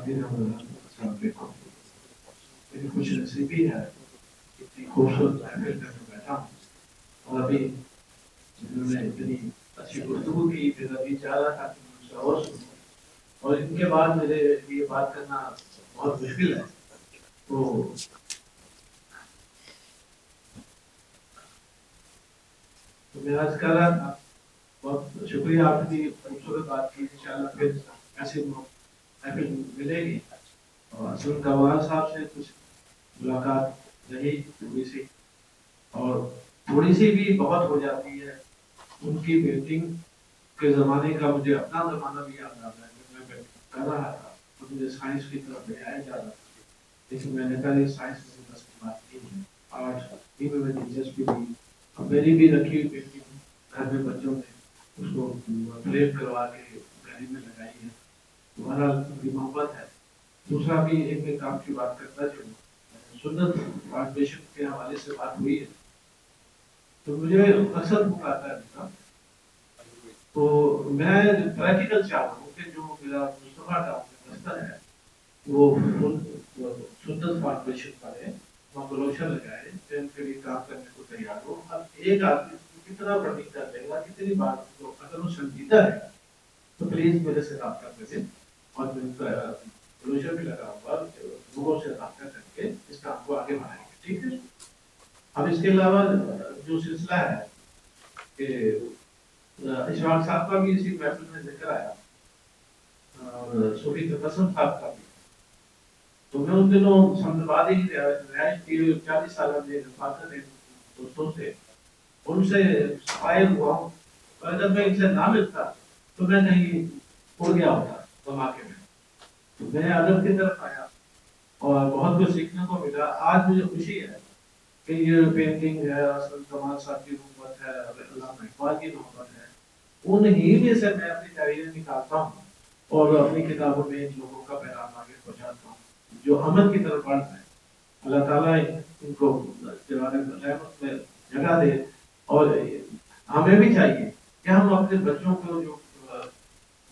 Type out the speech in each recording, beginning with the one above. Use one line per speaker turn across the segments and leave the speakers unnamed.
دن ہم میری خوش نصیبی ہے اتنی خوبصورت محفل میں بیٹھا ہوں اور ابھی انہوں نے اتنی اچھی گفتگو کی پھر ابھی چاہ رہا تھا کہ میں ان سے اور سنوں اور ان کے بعد میرے لیے بات کرنا بہت مشکل ہے تو میں آج کر رہا تھا بہت شکریہ آپ کی خوبصورت بات کی انشاءاللہ پھر ایسی محفل ملے گی اور اصل گوہر صاحب سے کچھ ملاقات رہی تھوڑی سی اور تھوڑی سی بھی بہت ہو جاتی ہے ان کی پینٹنگ کے زمانے کا مجھے اپنا زمانہ بھی یاد آتا ہے جب میں کر رہا تھا تو مجھے سائنس کی طرف لے آیا جا رہا تھا لیکن میں نے کہا یہ سائنس میں بس کی بات نہیں ہے آرٹ ہی میں دلچسپی لی اب میری بھی رکھی ہوئی پینٹنگ گھر میں بچوں نے اس کو فریم کروا کے گھر میں لگائی ہے تمہارا ان کی محبت ہے دوسرا بھی ایک میں کام کی بات کرتا چلوں سنت فاؤنڈیشن کے حوالے سے بات ہوئی ہے تو مجھے اکثر بک آتا ہے تو میں پریکٹیکل چاہتا ہوں کہ جو میرا مصطفیٰ کا مسئلہ ہے وہ سنت فاؤنڈیشن پر ہے وہاں روشن لگائے جن کے لیے کام کرنے کو تیار ہو اب ایک آدمی کتنا بڑی کر دے گا کتنی بات اگر وہ سنجیدہ ہے تو پلیز میرے سے رابطہ کریں اور میں روشن بھی لگا ہوا لوگوں سے رابطہ کر کے اس کام کو آگے بڑھائیں گے ٹھیک ہے اب اس کے علاوہ جو سلسلہ ہے کہ اشفاق صاحب کا بھی اسی محفل میں ذکر آیا اور صوفی تبسم صاحب کا بھی تو میں ان دنوں سمجھواد ہی رہائش کی 40 سالہ میں فاطر ہے دوستوں سے ان سے فائل ہوا ہوں اور جب میں ان سے نہ ملتا تو میں کہیں اڑ گیا ہوتا دھماکے میں تو میں ادب کی طرف آیا اور بہت کچھ سیکھنے کو ملا آج مجھے خوشی ہے کہ یہ پینٹنگ ہے اصل کمال صاحب کی محبت ہے علامہ اقبال کی محبت ہے انہیں میں سے میں اپنی تحریریں نکالتا ہوں اور اپنی کتابوں میں ان لوگوں کا پیغام آگے پہنچاتا ہوں جو عمل کی طرف بڑھ رہے ہیں اللہ تعالیٰ ان کو رحمت میں جگہ دے اور ہمیں بھی چاہیے کہ ہم اپنے بچوں کو جو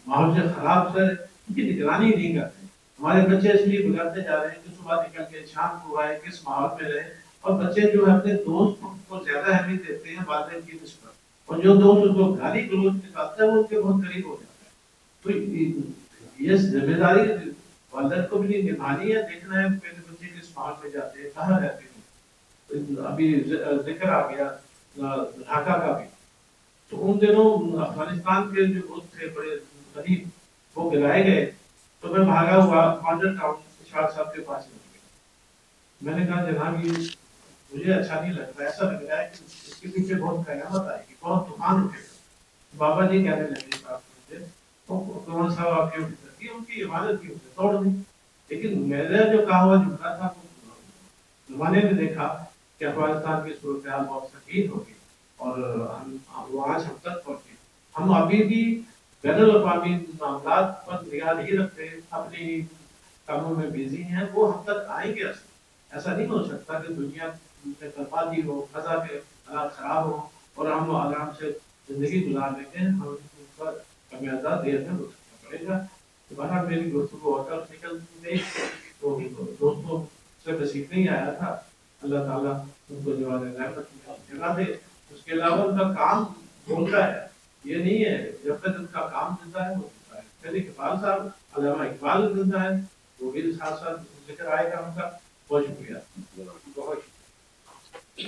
ماحول سے خراب سے ان کی نگرانی نہیں کرتے ہمارے بچے اس لیے بگڑتے جا رہے ہیں کہ صبح نکل کے شام کو آئے کس ماحول میں رہے اور بچے جو ہے اپنے دوست کو زیادہ اہمیت دیتے ہیں والدین کی نسبت اور جو دوست اس کو گالی گلوچ نکالتا ہے وہ ان کے بہت قریب ہو جاتا ہے تو یہ ذمہ داری والدین کو بھی نبھانی ہے دیکھنا ہے میرے بچے کس ماحول میں جاتے ہیں کہاں رہتے ہیں ابھی ذکر آ گیا ڈھاکہ کا بھی تو ان دنوں افغانستان کے جو دوست تھے بڑے غریب وہ گرائے گئے تو میں بھاگا ہوا ماڈل ٹاؤن اشفاق صاحب کے پاس میں نے کہا جناب یہ مجھے اچھا نہیں لگتا ایسا لگ رہا ہے کہ اس کے پیچھے بہت قیامت آئے گی بہت طوفان اٹھے گا بابا جی کہنے لگے کون صاحب آپ کی کی ان کی عبادت کی توڑ دی لیکن میرا جو کہا ہوا جملہ تھا زمانے میں دیکھا کہ افغانستان کی صورتحال بہت سنگین ہوگی اور وہ آج ہم تک پہنچے ہم ابھی بھی بین الاقوامی معاملات پر نگاہ نہیں رکھتے اپنی کاموں میں بزی ہیں وہ ہم تک آئیں گے ایسا نہیں ہو سکتا کہ دنیا میں بربادی ہو فضا کے حالات خراب ہو اور ہم آرام سے زندگی گزار لیں گے ہم ان پر خمیازہ دیر میں بھگتنا پڑے گا دوبارہ میری گفتگو اور طرف نکل گئی تو دوستوں سے نصیب نہیں آیا تھا اللہ تعالیٰ ان کو جواب رحمت جگہ دے اس کے علاوہ ان کا کام بولتا ہے یہ نہیں ہے جب تک ان کا کام زندہ ہے وہ زندہ ہے پہلے اقبال صاحب علامہ اقبال زندہ ہے وہ بھی ساتھ ساتھ ذکر آئے گا ان کا بہت شکریہ